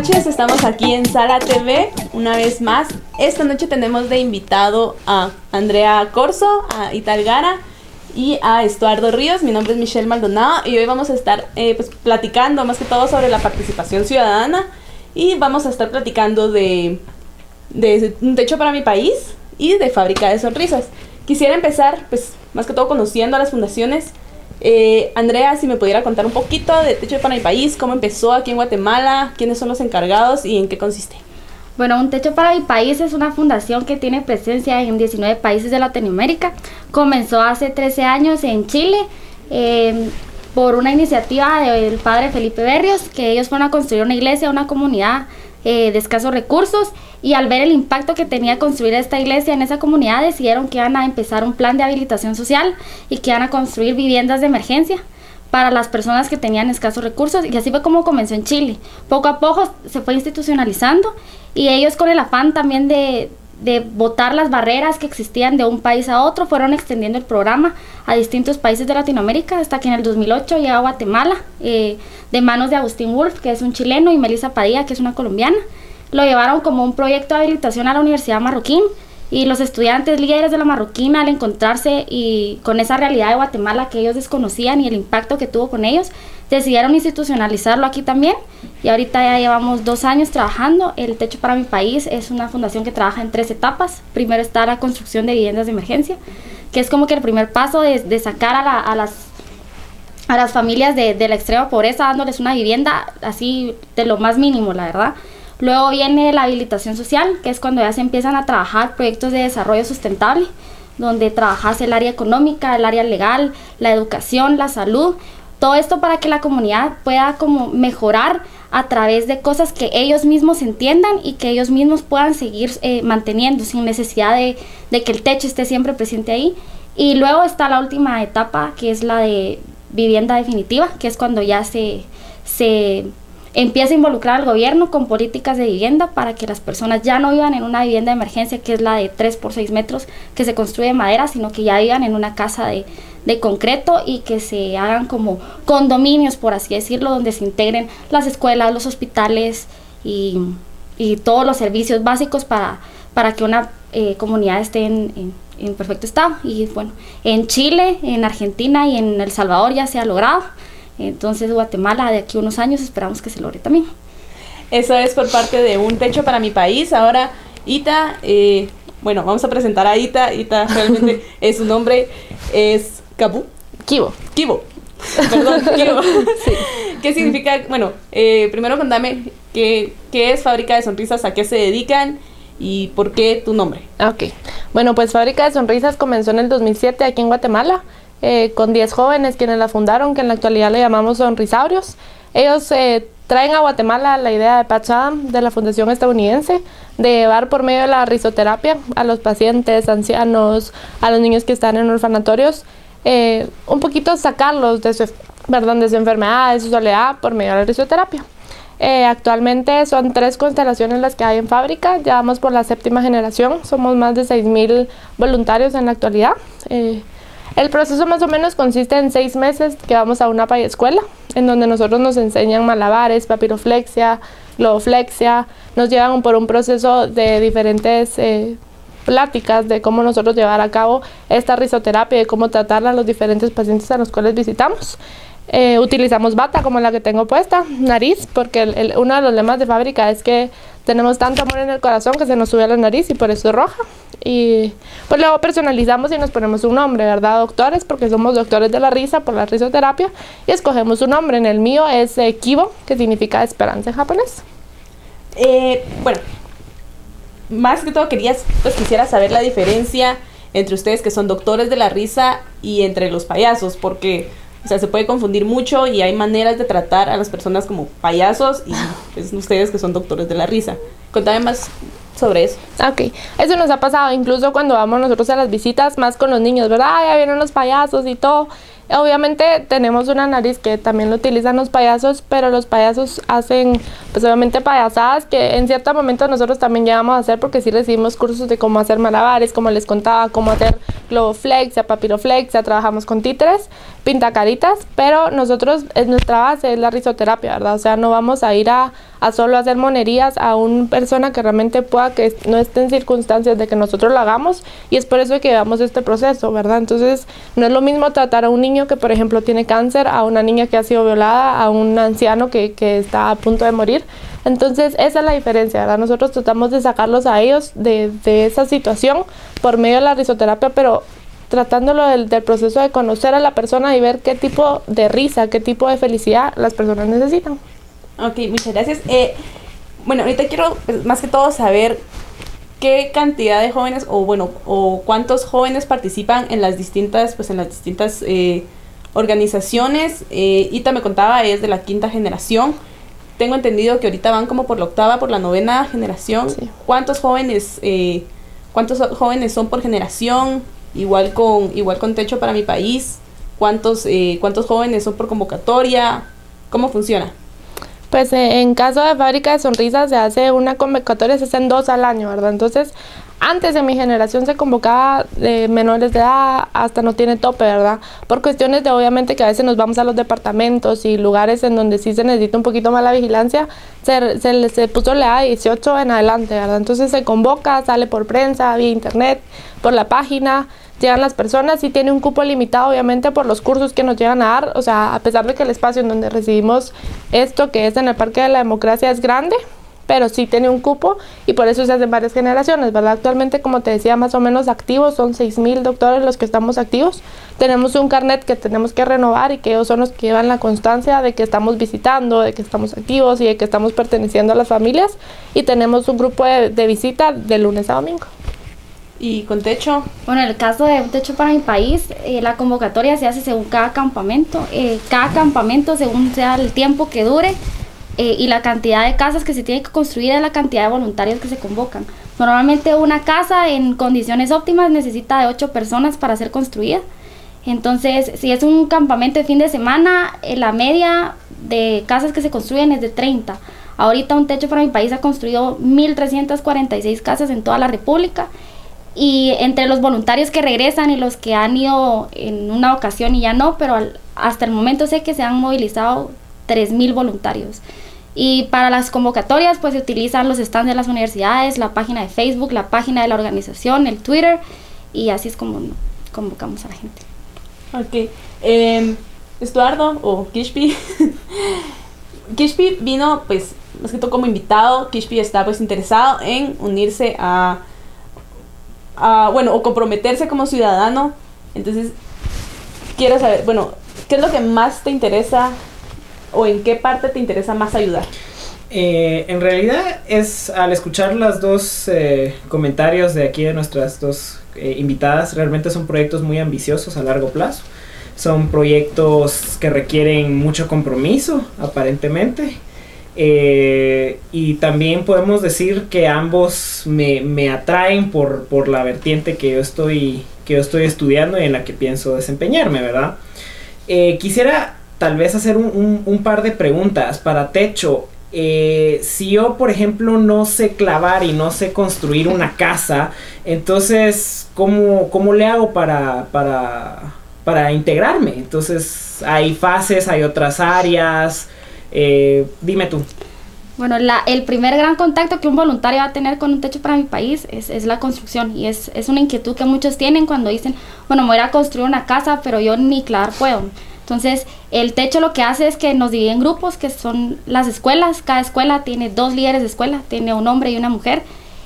noches, estamos aquí en Sala TV una vez más. Esta noche tenemos de invitado a Andrea Corzo, a Ita Algara y a Estuardo Ríos. Mi nombre es Michelle Maldonado y hoy vamos a estar platicando más que todo sobre la participación ciudadana y vamos a estar platicando de Un Techo para mi País y de Fábrica de Sonrisas. Quisiera empezar, pues, más que todo conociendo a las fundaciones. Andrea, si me pudiera contar un poquito de Techo para mi País, cómo empezó aquí en Guatemala, quiénes son los encargados y en qué consiste. Bueno, Un Techo para mi País es una fundación que tiene presencia en 19 países de Latinoamérica. Comenzó hace 13 años en Chile por una iniciativa del padre Felipe Berrios, que ellos fueron a construir una iglesia, una comunidad de escasos recursos, y al ver el impacto que tenía construir esta iglesia en esa comunidad, decidieron que iban a empezar un plan de habilitación social y que iban a construir viviendas de emergencia para las personas que tenían escasos recursos, y así fue como comenzó en Chile. Poco a poco se fue institucionalizando y ellos, con el afán también de botar las barreras que existían de un país a otro, fueron extendiendo el programa a distintos países de Latinoamérica, hasta que en el 2008 llegó a Guatemala, de manos de Agustín Wolf, que es un chileno, y Melissa Padilla, que es una colombiana. Lo llevaron como un proyecto de habilitación a la Universidad Marroquín, y los estudiantes líderes de la Marroquín, al encontrarse y con esa realidad de Guatemala que ellos desconocían y el impacto que tuvo con ellos, decidieron institucionalizarlo aquí también, y ahorita ya llevamos 2 años trabajando. El Techo para mi País es una fundación que trabaja en 3 etapas. Primero está la construcción de viviendas de emergencia, que es como que el primer paso de sacar a las familias de la extrema pobreza, dándoles una vivienda así de lo más mínimo, la verdad. Luego viene la habilitación social, que es cuando ya se empiezan a trabajar proyectos de desarrollo sustentable, donde trabajas el área económica, el área legal, la educación, la salud, todo esto para que la comunidad pueda como mejorar a través de cosas que ellos mismos entiendan y que ellos mismos puedan seguir manteniendo sin necesidad de que el techo esté siempre presente ahí. Y luego está la última etapa, que es la de vivienda definitiva, que es cuando ya se empieza a involucrar al gobierno con políticas de vivienda para que las personas ya no vivan en una vivienda de emergencia, que es la de 3 por 6 metros que se construye de madera, sino que ya vivan en una casa de concreto, y que se hagan como condominios, por así decirlo, donde se integren las escuelas, los hospitales y todos los servicios básicos para que una comunidad esté en perfecto estado. Y bueno, en Chile, en Argentina y en El Salvador ya se ha logrado. Entonces Guatemala, de aquí a unos años, esperamos que se logre también. Eso es por parte de Un Techo para mi País. Ahora, Ita, bueno, vamos a presentar a Ita. Ita realmente su nombre es Kibo. Perdón, Kibo. Sí. ¿Qué significa? Bueno, primero contame qué es Fábrica de Sonrisas, a qué se dedican y por qué tu nombre. Ok, bueno, pues Fábrica de Sonrisas comenzó en el 2007 aquí en Guatemala, con 10 jóvenes quienes la fundaron, que en la actualidad le llamamos Sonrisaurios. Ellos traen a Guatemala la idea de Patch Adams, de la fundación estadounidense, de llevar por medio de la risoterapia a los pacientes, ancianos, a los niños que están en orfanatorios, un poquito sacarlos de su enfermedad, de su soledad, por medio de la risoterapia. Actualmente son 3 constelaciones las que hay en fábrica, ya vamos por la 7ª generación, somos más de 6,000 voluntarios en la actualidad. El proceso más o menos consiste en 6 meses que vamos a una escuela, en donde nosotros nos enseñan malabares, papiroflexia, globoflexia, nos llevan por un proceso de diferentes pláticas de cómo nosotros llevar a cabo esta risoterapia y cómo tratarla a los diferentes pacientes a los cuales visitamos. Utilizamos bata como la que tengo puesta, nariz, porque uno de los lemas de fábrica es que tenemos tanto amor en el corazón que se nos sube a la nariz, y por eso es roja. Y pues luego personalizamos y nos ponemos un nombre, ¿verdad? Doctores, porque somos doctores de la risa por la risoterapia, y escogemos un nombre. En el mío es Kibo, que significa esperanza en japonés. Bueno, más que todo quisiera saber la diferencia entre ustedes, que son doctores de la risa, y entre los payasos, porque o sea, se puede confundir mucho y hay maneras de tratar a las personas como payasos, y pues ustedes que son doctores de la risa. Contame más sobre eso. Ok, eso nos ha pasado incluso cuando vamos nosotros a las visitas, más con los niños, ¿verdad? Ya vienen los payasos y todo. Obviamente tenemos una nariz que también lo utilizan los payasos, pero los payasos hacen, pues obviamente payasadas que en cierto momento nosotros también llegamos a hacer porque sí recibimos cursos de cómo hacer malabares, como les contaba, cómo hacer globoflexia, papiroflexia, trabajamos con títeres, pintacaritas, pero nosotros, nuestra base es la risoterapia, ¿verdad? O sea, no vamos a ir a solo hacer monerías a una persona que realmente pueda, que no esté en circunstancias de que nosotros lo hagamos, y es por eso que llevamos este proceso, ¿verdad? Entonces, no es lo mismo tratar a un niño que, por ejemplo, tiene cáncer, a una niña que ha sido violada, a un anciano que está a punto de morir. Entonces, esa es la diferencia, ¿verdad? Nosotros tratamos de sacarlos a ellos de esa situación por medio de la risoterapia, pero tratándolo del proceso de conocer a la persona y ver qué tipo de risa, qué tipo de felicidad las personas necesitan. Ok, muchas gracias. Bueno, ahorita quiero más que todo saber qué cantidad de jóvenes o cuántos jóvenes participan en las distintas organizaciones. Ita me contaba, es de la 5ª generación. Tengo entendido que ahorita van como por la 8ª, por la 9ª generación. Sí. ¿Cuántos jóvenes son por generación? Igual con Techo para mi país. ¿Cuántos jóvenes son por convocatoria? ¿Cómo funciona? Pues en caso de Fábrica de Sonrisas se hace una convocatoria, se hacen 2 al año, ¿verdad? Entonces, antes de mi generación se convocaba de menores de edad hasta no tiene tope, ¿verdad? Por cuestiones de, obviamente, que a veces nos vamos a los departamentos y lugares en donde sí se necesita un poquito más la vigilancia, se puso la edad de 18 en adelante, ¿verdad? Entonces se convoca, sale por prensa, vía internet, por la página, llegan las personas y tiene un cupo limitado, obviamente, por los cursos que nos llegan a dar. O sea, a pesar de que el espacio en donde recibimos esto, que es en el Parque de la Democracia, es grande, pero sí tiene un cupo y por eso se hacen varias generaciones, ¿verdad? Actualmente, como te decía, más o menos activos, son 6,000 doctores los que estamos activos. Tenemos un carnet que tenemos que renovar y que ellos son los que llevan la constancia de que estamos visitando, de que estamos activos y de que estamos perteneciendo a las familias, y tenemos un grupo de visita de lunes a domingo. ¿Y con Techo? Bueno, en el caso de Un Techo para mi país, la convocatoria se hace según cada campamento. Cada campamento, según sea el tiempo que dure y la cantidad de casas que se tiene que construir, es la cantidad de voluntarios que se convocan. Normalmente una casa en condiciones óptimas necesita de 8 personas para ser construida. Entonces, si es un campamento de fin de semana, la media de casas que se construyen es de 30. Ahorita Un Techo para mi país ha construido 1,346 casas en toda la República. Y entre los voluntarios que regresan y los que han ido en una ocasión y ya no, pero hasta el momento sé que se han movilizado 3,000 voluntarios. Y para las convocatorias pues se utilizan los stands de las universidades, la página de Facebook, la página de la organización, el Twitter, y así es como convocamos a la gente. Ok. Estuardo o Kishpi. Kishpi vino pues más que todo como invitado. Kishpi está pues interesado en unirse o comprometerse como ciudadano. Entonces quiero saber, ¿qué es lo que más te interesa o en qué parte te interesa más ayudar? En realidad es, al escuchar las dos comentarios de aquí de nuestras dos invitadas, realmente son proyectos muy ambiciosos a largo plazo. Son proyectos que requieren mucho compromiso, aparentemente. Y también podemos decir que ambos me atraen por la vertiente que yo estoy estudiando y en la que pienso desempeñarme, ¿verdad? Quisiera tal vez hacer un par de preguntas para Techo. Si yo, por ejemplo, no sé clavar y no sé construir una casa, entonces, ¿cómo le hago para integrarme? Entonces, hay fases, hay otras áreas. Dime tú. Bueno, el primer gran contacto que un voluntario va a tener con Un Techo para mi país es la construcción, y es una inquietud que muchos tienen cuando dicen, me voy a ir a construir una casa, pero yo ni clavar puedo. Entonces, el Techo lo que hace es que nos divide en grupos, que son las escuelas. Cada escuela tiene 2 líderes de escuela, tiene un hombre y una mujer,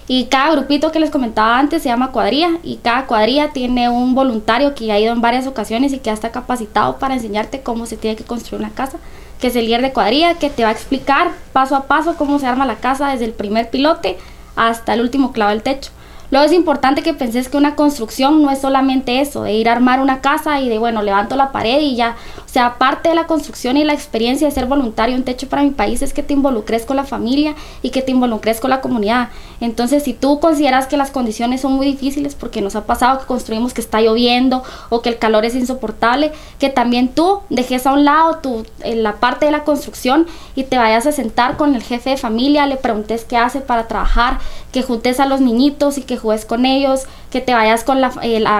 y cada grupito que les comentaba antes se llama cuadrilla, y cada cuadrilla tiene un voluntario que ha ido en varias ocasiones y que ya está capacitado para enseñarte cómo se tiene que construir una casa, que es el líder de cuadrilla, que te va a explicar paso a paso cómo se arma la casa desde el primer pilote hasta el último clavo del techo. Luego es importante que penses que una construcción no es solamente eso, de ir a armar una casa y de levanto la pared y ya, O sea, parte de la construcción y la experiencia de ser voluntario en Techo para mi País es que te involucres con la familia y que te involucres con la comunidad. Entonces, si tú consideras que las condiciones son muy difíciles, porque nos ha pasado que construimos que está lloviendo o que el calor es insoportable, que también tú dejes a un lado la parte de la construcción y te vayas a sentar con el jefe de familia, le preguntes qué hace para trabajar, que juntes a los niñitos y que juegues con ellos, que te vayas con la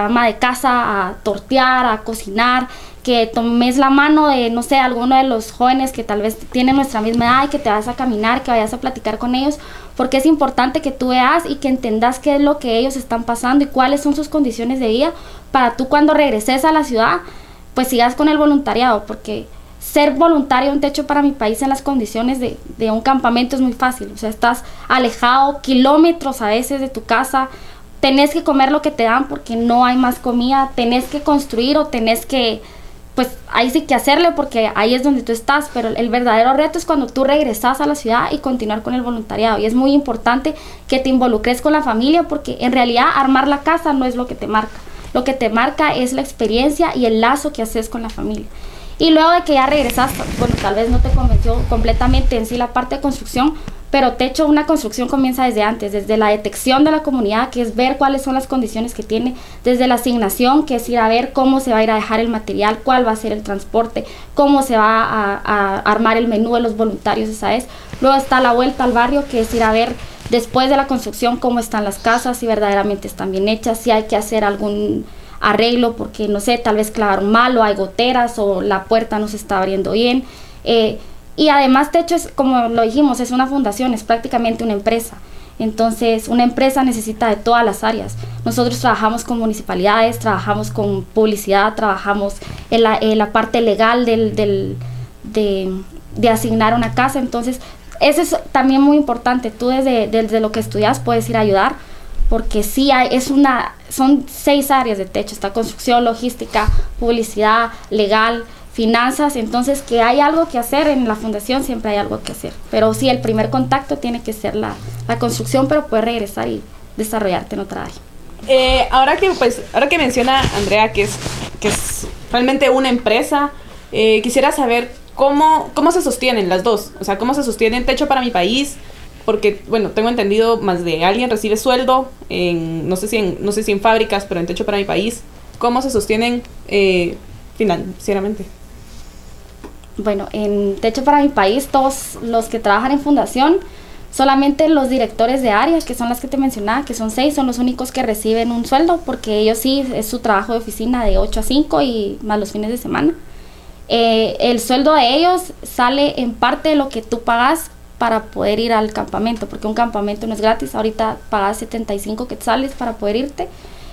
ama de casa a tortear, a cocinar, que tomes la mano de, no sé, alguno de los jóvenes que tal vez tienen nuestra misma edad y que te vayas a caminar, que vayas a platicar con ellos, porque es importante que tú veas y que entendas qué es lo que ellos están pasando y cuáles son sus condiciones de vida para tú cuando regreses a la ciudad, pues sigas con el voluntariado, porque ser voluntario en Techo para mi País en las condiciones de un campamento es muy fácil. O sea, estás alejado kilómetros a veces de tu casa, tenés que comer lo que te dan porque no hay más comida, tenés que construir o tenés que, pues ahí sí que hacerle porque ahí es donde tú estás, pero el verdadero reto es cuando tú regresas a la ciudad y continuar con el voluntariado. Y es muy importante que te involucres con la familia porque en realidad armar la casa no es lo que te marca. Lo que te marca es la experiencia y el lazo que haces con la familia. Y luego de que ya regresas, bueno, tal vez no te convenció completamente en sí la parte de construcción, pero Techo, una construcción comienza desde antes, desde la detección de la comunidad, que es ver cuáles son las condiciones que tiene, desde la asignación, que es ir a ver cómo se va a ir a dejar el material, cuál va a ser el transporte, cómo se va a armar el menú de los voluntarios esa vez. Luego está la vuelta al barrio, que es ir a ver después de la construcción cómo están las casas, si verdaderamente están bien hechas, si hay que hacer algún arreglo porque, no sé, tal vez clavaron mal o hay goteras o la puerta no se está abriendo bien. Y además Techo es, como lo dijimos, es una fundación, es prácticamente una empresa. Entonces, una empresa necesita de todas las áreas. Nosotros trabajamos con municipalidades, trabajamos con publicidad, trabajamos en la parte legal de asignar una casa. Entonces, eso es también muy importante. Tú desde lo que estudias puedes ir a ayudar, porque sí son 6 áreas de Techo. Está construcción, logística, publicidad, legal, finanzas. Entonces, que hay algo que hacer en la fundación, siempre hay algo que hacer. Pero sí, el primer contacto tiene que ser la construcción, pero puedes regresar y desarrollarte en otra área. Ahora que menciona Andrea que es realmente una empresa, quisiera saber cómo se sostienen las dos. O sea, cómo se sostienen Techo para mi País, porque, bueno, tengo entendido más de alguien recibe sueldo no sé si en fábricas, pero en Techo para mi País, ¿cómo se sostienen financieramente? Bueno, en Techo para mi País, todos los que trabajan en fundación, solamente los directores de área, que son las que te mencionaba, que son 6, son los únicos que reciben un sueldo, porque ellos sí, es su trabajo de oficina de 8 a 5 y más los fines de semana. El sueldo de ellos sale en parte de lo que tú pagas para poder ir al campamento, porque un campamento no es gratis. Ahorita pagas 75 quetzales para poder irte,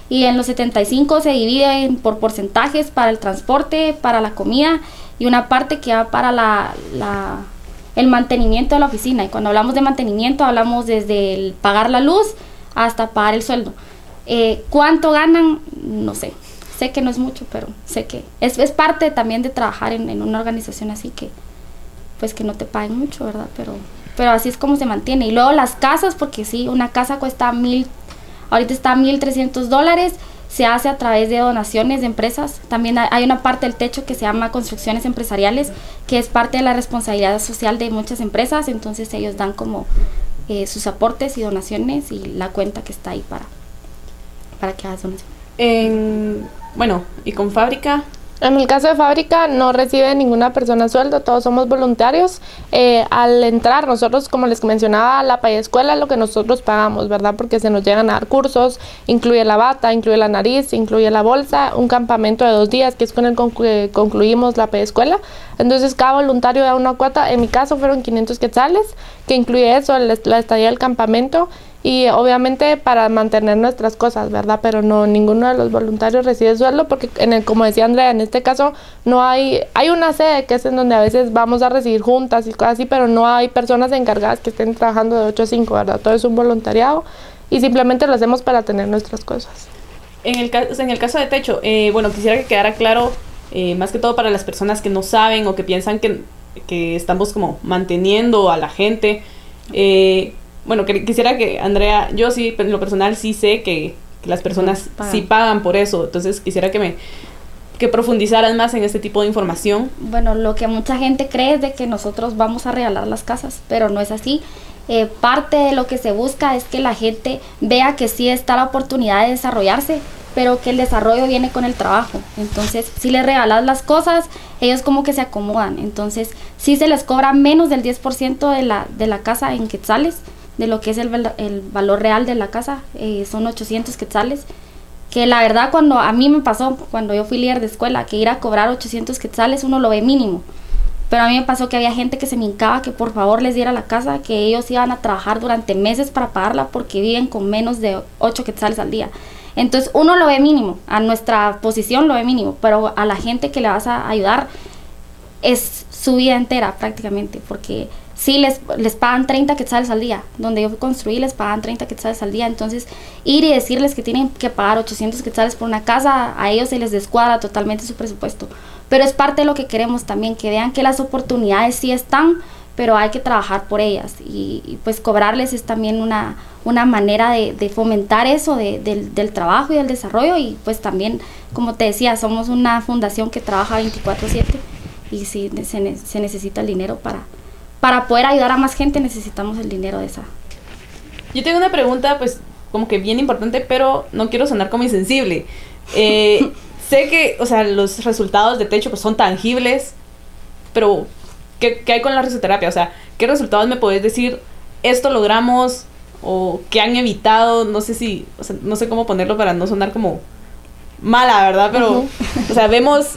y en los 75 se dividen por porcentajes para el transporte, para la comida, y una parte que va para el mantenimiento de la oficina. Y cuando hablamos de mantenimiento, hablamos desde el pagar la luz hasta pagar el sueldo. ¿Cuánto ganan? No sé. Sé que no es mucho, pero sé que es parte también de trabajar en una organización así, que pues que no te paguen mucho, ¿verdad? Pero así es como se mantiene. Y luego las casas, porque sí, una casa cuesta ahorita está $1,300, se hace a través de donaciones de empresas. También hay una parte del Techo que se llama construcciones empresariales, que es parte de la responsabilidad social de muchas empresas. Entonces ellos dan como sus aportes y donaciones y la cuenta que está ahí para que hagas donaciones. Bueno, ¿y con fábrica? En el caso de fábrica no recibe ninguna persona sueldo, todos somos voluntarios. Al entrar nosotros, como les mencionaba, la Pay Escuela, lo que nosotros pagamos, ¿verdad? Porque se nos llegan a dar cursos, incluye la bata, incluye la nariz, incluye la bolsa, un campamento de 2 días que es con el que concluimos la Pay Escuela. Entonces cada voluntario da una cuota, en mi caso fueron 500 quetzales, que incluye eso, la estadía del campamento y obviamente para mantener nuestras cosas, ¿verdad? Pero no, ninguno de los voluntarios recibe sueldo porque, como decía Andrea, en este caso no hay una sede que es en donde a veces vamos a recibir juntas y cosas así, pero no hay personas encargadas que estén trabajando de 8 a 5, ¿verdad? Todo es un voluntariado y simplemente lo hacemos para tener nuestras cosas. En el caso de Techo, bueno, quisiera que quedara claro, más que todo para las personas que no saben o que piensan que estamos como manteniendo a la gente. Bueno, quisiera que Andrea, yo sí, en lo personal sí sé que las personas sí pagan por eso, entonces quisiera que que profundizaras más en este tipo de información. Bueno, lo que mucha gente cree es de que nosotros vamos a regalar las casas, pero no es así. Parte de lo que se busca es que la gente vea que sí está la oportunidad de desarrollarse, pero que el desarrollo viene con el trabajo. Entonces, si les regalas las cosas, ellos como que se acomodan. Entonces, sí se les cobra menos del 10% de la casa en quetzales, de lo que es el valor real de la casa, son 800 quetzales. Que la verdad, cuando a mí me pasó, cuando yo fui líder de escuela, que ir a cobrar 800 quetzales uno lo ve mínimo. Pero a mí me pasó que había gente que se me hincaba que por favor les diera la casa, que ellos iban a trabajar durante meses para pagarla porque viven con menos de 8 quetzales al día. Entonces uno lo ve mínimo, a nuestra posición lo ve mínimo, pero a la gente que le vas a ayudar es su vida entera prácticamente, porque sí les pagan 30 quetzales al día. Donde yo construí les pagan 30 quetzales al día. Entonces ir y decirles que tienen que pagar 800 quetzales por una casa, a ellos se les descuadra totalmente su presupuesto. Pero es parte de lo que queremos también, que vean que las oportunidades sí están, pero hay que trabajar por ellas. Y pues cobrarles es también una manera de fomentar eso, del trabajo y del desarrollo. Y pues también, como te decía, somos una fundación que trabaja 24/7 y sí se necesita el dinero para poder ayudar a más gente, necesitamos el dinero de esa. Yo tengo una pregunta, pues, como que bien importante, pero no quiero sonar como insensible. Sé que, o sea, los resultados de techo pues son tangibles, pero ¿qué hay con la risoterapia? O sea, ¿qué resultados me podés decir? Esto logramos, o qué han evitado, no sé si, o sea, no sé cómo ponerlo para no sonar como mala, ¿verdad? Pero, o sea, vemos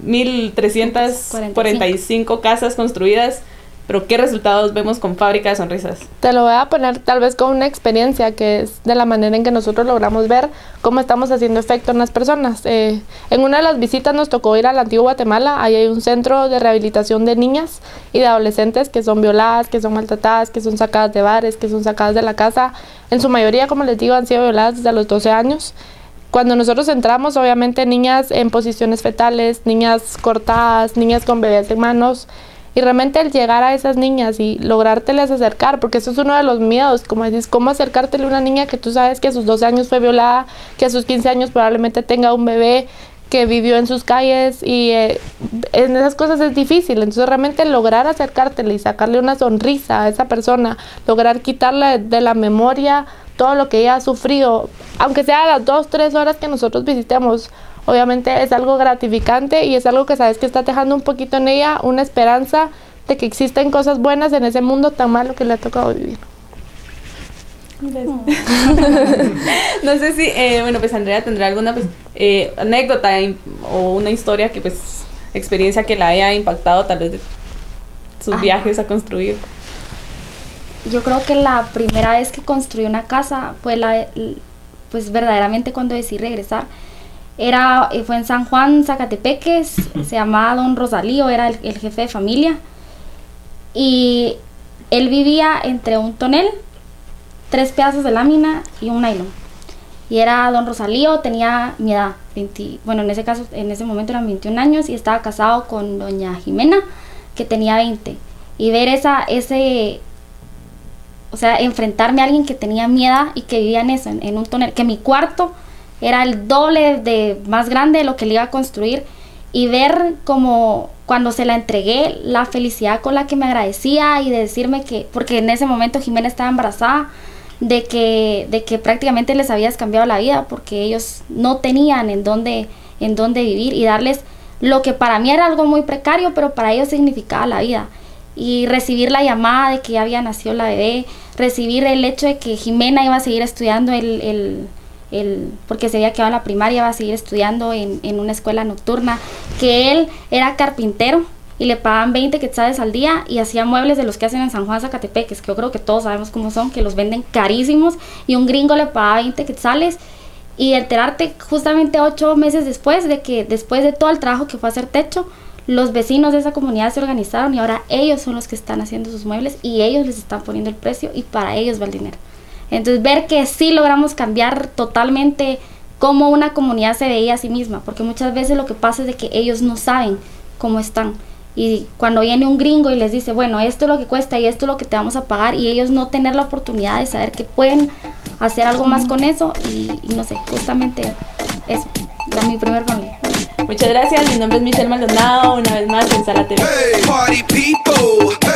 1,345 casas construidas, pero ¿qué resultados vemos con Fábrica de Sonrisas? Te lo voy a poner tal vez con una experiencia que es de la manera en que nosotros logramos ver cómo estamos haciendo efecto en las personas. En una de las visitas nos tocó ir al antiguo Guatemala. Ahí hay un centro de rehabilitación de niñas y de adolescentes que son violadas, que son maltratadas, que son sacadas de bares, que son sacadas de la casa. En su mayoría, como les digo, han sido violadas desde los 12 años. Cuando nosotros entramos, obviamente niñas en posiciones fetales, niñas cortadas, niñas con bebés en manos. Y realmente el llegar a esas niñas y lográrteles acercar, porque eso es uno de los miedos, como dices, cómo acercártele a una niña que tú sabes que a sus 12 años fue violada, que a sus 15 años probablemente tenga un bebé que vivió en sus calles, y en esas cosas es difícil. Entonces realmente lograr acercártele y sacarle una sonrisa a esa persona, lograr quitarle de la memoria todo lo que ella ha sufrido, aunque sea las 2-3 horas que nosotros visitemos, obviamente es algo gratificante y es algo que sabes que está dejando un poquito en ella una esperanza de que existen cosas buenas en ese mundo tan malo que le ha tocado vivir. No sé si, bueno, pues Andrea tendrá alguna pues, anécdota o una historia que pues, experiencia que la haya impactado tal vez de sus viajes a construir. Yo creo que la primera vez que construí una casa fue pues verdaderamente cuando decidí regresar. Fue en San Juan, Zacatepeques, se llamaba Don Rosalío, era el jefe de familia. Y él vivía entre un tonel, 3 pedazos de lámina y un nylon. Y era Don Rosalío, tenía mi edad, bueno, en ese momento eran 21 años, y estaba casado con doña Jimena, que tenía 20. Y ver o sea, enfrentarme a alguien que tenía mi edad y que vivía en eso, en un tonel, que mi cuarto era el doble de más grande de lo que le iba a construir, y ver como cuando se la entregué, la felicidad con la que me agradecía y de decirme que, porque en ese momento Jimena estaba embarazada, de que prácticamente les habías cambiado la vida porque ellos no tenían en dónde vivir, y darles lo que para mí era algo muy precario, pero para ellos significaba la vida. Y recibir la llamada de que ya había nacido la bebé, recibir el hecho de que Jimena iba a seguir estudiando porque se había quedado en la primaria, iba a seguir estudiando en una escuela nocturna, que él era carpintero y le pagaban 20 quetzales al día y hacía muebles de los que hacen en San Juan, Zacatepeques, que yo creo que todos sabemos cómo son, que los venden carísimos, y un gringo le pagaba 20 quetzales. Y enterarte justamente 8 meses después de que, después de todo el trabajo que fue a hacer techo, los vecinos de esa comunidad se organizaron y ahora ellos son los que están haciendo sus muebles y ellos les están poniendo el precio y para ellos va el dinero. Entonces ver que sí logramos cambiar totalmente cómo una comunidad se veía a sí misma, porque muchas veces lo que pasa es de que ellos no saben cómo están, y cuando viene un gringo y les dice, bueno, esto es lo que cuesta y esto es lo que te vamos a pagar, y ellos no tener la oportunidad de saber que pueden hacer algo más con eso, y no sé, justamente eso, será mi primer familia. Muchas gracias, mi nombre es Michelle Maldonado, una vez más en Sala TV. Hey, party people. Hey.